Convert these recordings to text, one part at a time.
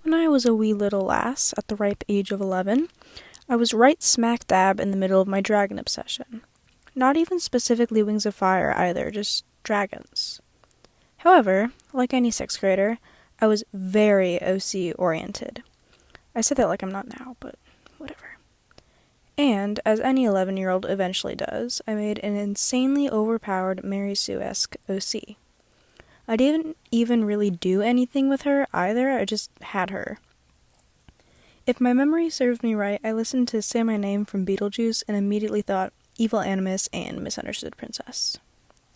When I was a wee little lass, at the ripe age of 11, I was right smack dab in the middle of my dragon obsession. Not even specifically Wings of Fire either, just dragons. However, like any sixth grader, I was very OC oriented. I said that like I'm not now, but whatever. And, as any 11-year-old eventually does, I made an insanely overpowered Mary Sue-esque OC. I didn't even really do anything with her either, I just had her. If my memory serves me right, I listened to Say My Name from Beetlejuice and immediately thought Evil Animus and Misunderstood Princess.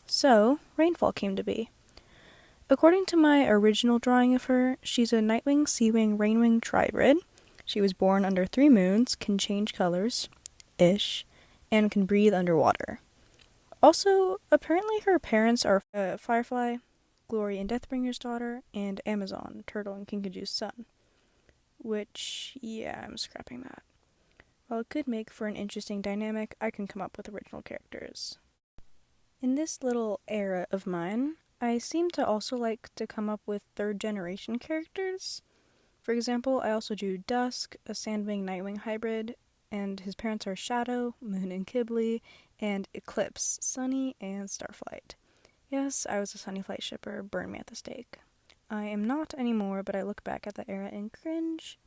So, Rainfall came to be. According to my original drawing of her, she's a Nightwing, Seawing, Rainwing tribrid. She was born under 3 moons, can change colors-ish, and can breathe underwater. Also, apparently her parents are Firefly, Glory and Deathbringer's daughter, and Amazon, Turtle and Kinkaju's son. Which, yeah, I'm scrapping that. While it could make for an interesting dynamic, I can come up with original characters. In this little era of mine, I seem to also like to come up with third-generation characters. For example, I also drew Dusk, a Sandwing-Nightwing hybrid, and his parents are Shadow, Moon and Kibble, and Eclipse, Sunny and Starflight. Yes, I was a Sunnyflight shipper, burn me at the stake. I am not anymore, but I look back at that era and cringe.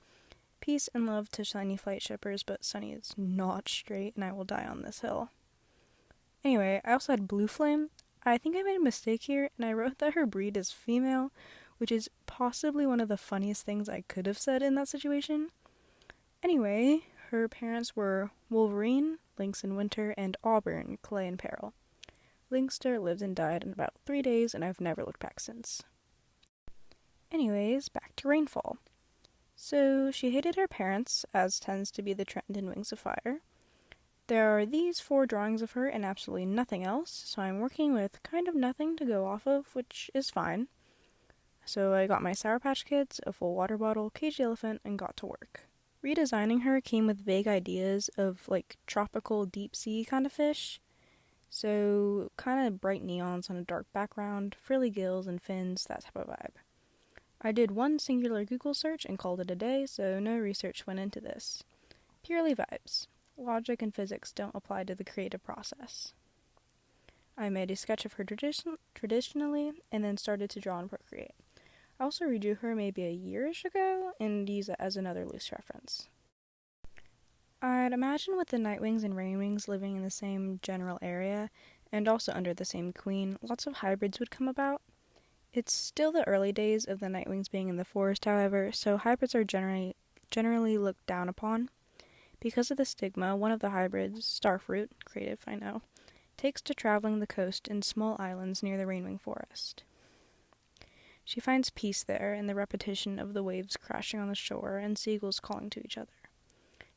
Peace and love to Sunnyflight shippers, but Sunny is not straight, and I will die on this hill. Anyway, I also had Blue Flame. I think I made a mistake here, and I wrote that her breed is female, which is possibly one of the funniest things I could have said in that situation. Anyway, her parents were Wolverine, Lynx in Winter, and Auburn, Clay in Peril. Linkster lived and died in about 3 days, and I've never looked back since. Anyways, back to Rainfall. So, she hated her parents, as tends to be the trend in Wings of Fire. There are these 4 drawings of her and absolutely nothing else, so I'm working with kind of nothing to go off of, which is fine. So I got my Sour Patch Kids, a full water bottle, caged elephant, and got to work. Redesigning her came with vague ideas of, like, tropical deep sea kind of fish. So, kind of bright neons on a dark background, frilly gills and fins, that type of vibe. I did one singular Google search and called it a day, so no research went into this. Purely vibes. Logic and physics don't apply to the creative process. I made a sketch of her traditionally, and then started to draw and procreate. I also redrew her maybe a year-ish ago, and use it as another loose reference. I'd imagine with the Nightwings and Rainwings living in the same general area, and also under the same queen, lots of hybrids would come about. It's still the early days of the Nightwings being in the forest, however, so hybrids are generally looked down upon. Because of the stigma, one of the hybrids, Starfruit, creative, I know, takes to traveling the coast in small islands near the Rainwing forest. She finds peace there in the repetition of the waves crashing on the shore and seagulls calling to each other.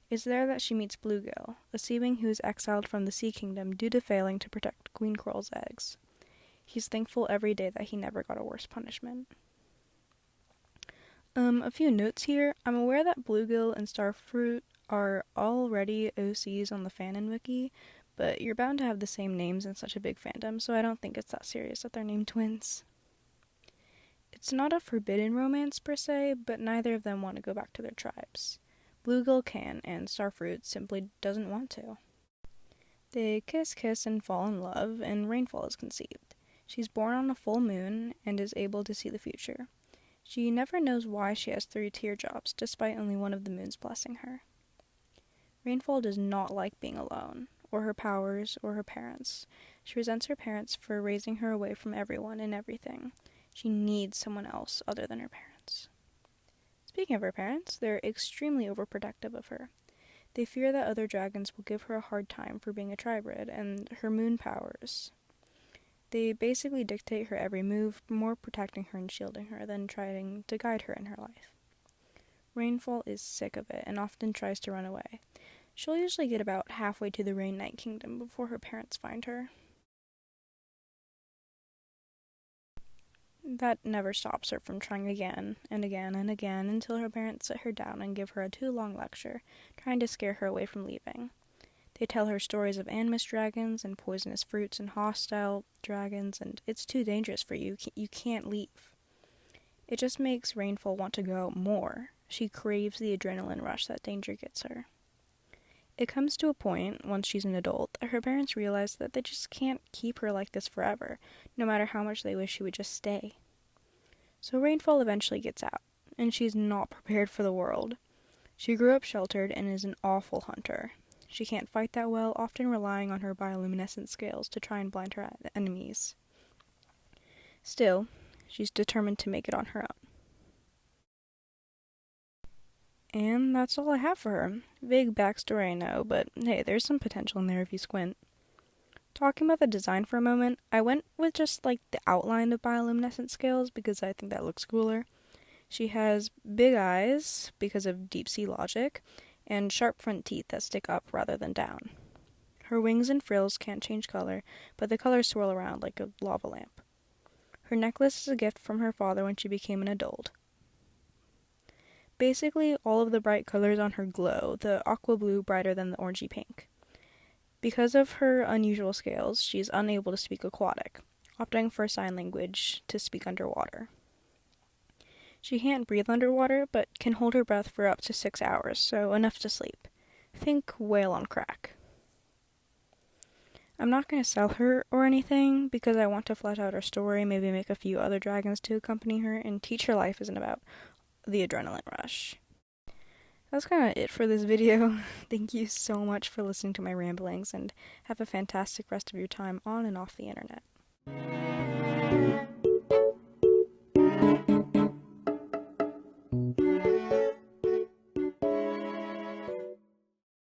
It's there that she meets Bluegill, a seawing who is exiled from the Sea Kingdom due to failing to protect Queen Coral's eggs. He's thankful every day that he never got a worse punishment. A few notes here. I'm aware that Bluegill and Starfruit are already OCs on the fanon wiki, but you're bound to have the same names in such a big fandom, so I don't think it's that serious that they're named twins. It's not a forbidden romance per se, but neither of them want to go back to their tribes. Bluegill can, and Starfruit simply doesn't want to. They kiss, and fall in love, and Rainfall is conceived. She's born on a full moon, and is able to see the future. She never knows why she has 3 teardrops, despite only one of the moons blessing her. Rainfall does not like being alone, or her powers, or her parents. She resents her parents for raising her away from everyone and everything. She needs someone else other than her parents. Speaking of her parents, they're extremely overprotective of her. They fear that other dragons will give her a hard time for being a tribrid, and her moon powers. They basically dictate her every move, more protecting her and shielding her than trying to guide her in her life. Rainfall is sick of it, and often tries to run away. She'll usually get about halfway to the Rain Night Kingdom before her parents find her. That never stops her from trying again and again and again until her parents sit her down and give her a too long lecture, trying to scare her away from leaving. They tell her stories of animus dragons and poisonous fruits and hostile dragons, and it's too dangerous for you. You can't leave. It just makes Rainfall want to go out more, She craves the adrenaline rush that danger gets her. It comes to a point, once she's an adult, that her parents realize that they just can't keep her like this forever, no matter how much they wish she would just stay. So Rainfall eventually gets out, and she's not prepared for the world. She grew up sheltered and is an awful hunter. She can't fight that well, often relying on her bioluminescent scales to try and blind her enemies. Still, she's determined to make it on her own. And that's all I have for her. Vague backstory, I know, but hey, there's some potential in there if you squint. Talking about the design for a moment, I went with just like the outline of bioluminescent scales because I think that looks cooler. She has big eyes because of deep sea logic, and sharp front teeth that stick up rather than down. Her wings and frills can't change color, but the colors swirl around like a lava lamp. Her necklace is a gift from her father when she became an adult. Basically, all of the bright colors on her glow, the aqua blue brighter than the orangey pink. Because of her unusual scales, she's unable to speak aquatic, opting for sign language to speak underwater. She can't breathe underwater, but can hold her breath for up to 6 hours, so enough to sleep. Think whale on crack. I'm not going to sell her or anything, because I want to flesh out her story, maybe make a few other dragons to accompany her, and teach her life isn't about the adrenaline rush. That's kind of it for this video. Thank you so much for listening to my ramblings, and have a fantastic rest of your time on and off the internet.